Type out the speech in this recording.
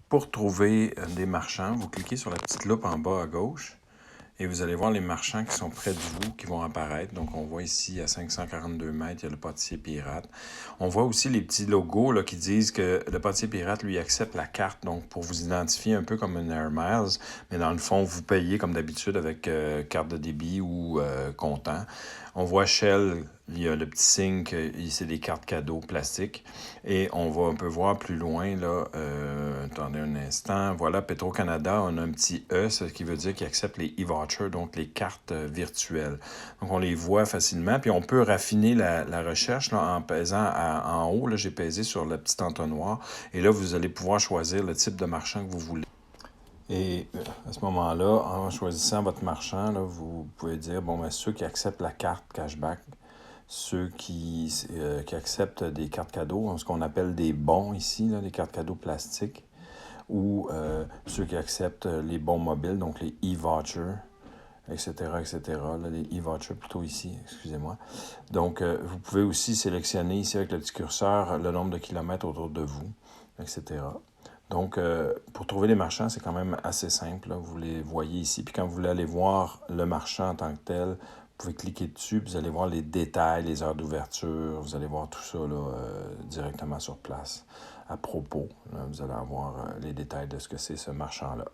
Pour trouver des marchands, vous cliquez sur la petite loupe en bas à gauche et vous allez voir les marchands qui sont près de vous qui vont apparaître. Donc, on voit ici à 542 mètres, il y a le pâtissier pirate. On voit aussi les petits logos là, qui disent que le pâtissier pirate, lui, accepte la carte. Donc, pour vous identifier un peu comme une Air Miles, mais dans le fond, vous payez comme d'habitude avec carte de débit ou comptant. On voit Shell, il y a le petit signe que c'est des cartes cadeaux plastiques. Et on peut voir plus loin, là, attendez un instant, voilà, Petro-Canada, on a un petit E, ce qui veut dire qu'il accepte les e-vouchers, donc les cartes virtuelles. Donc, on les voit facilement, puis on peut raffiner la recherche là, en pesant en haut. Là, j'ai pesé sur le petit entonnoir, et là, vous allez pouvoir choisir le type de marchand que vous voulez. Et à ce moment-là, en choisissant votre marchand, là, vous pouvez dire, bon, ben, ceux qui acceptent la carte cashback, ceux qui acceptent des cartes cadeaux, ce qu'on appelle des bons ici, là, des cartes cadeaux plastiques, ou ceux qui acceptent les bons mobiles, donc les e-vouchers, etc., etc., là, les e-vouchers plutôt ici, excusez-moi. Donc, vous pouvez aussi sélectionner ici avec le petit curseur le nombre de kilomètres autour de vous, etc. Donc, pour trouver les marchands, c'est quand même assez simple, là. Vous les voyez ici. Puis quand vous voulez aller voir le marchand en tant que tel, vous pouvez cliquer dessus, puis vous allez voir les détails, les heures d'ouverture. Vous allez voir tout ça là, directement sur place. À propos, là, vous allez avoir les détails de ce que c'est ce marchand-là.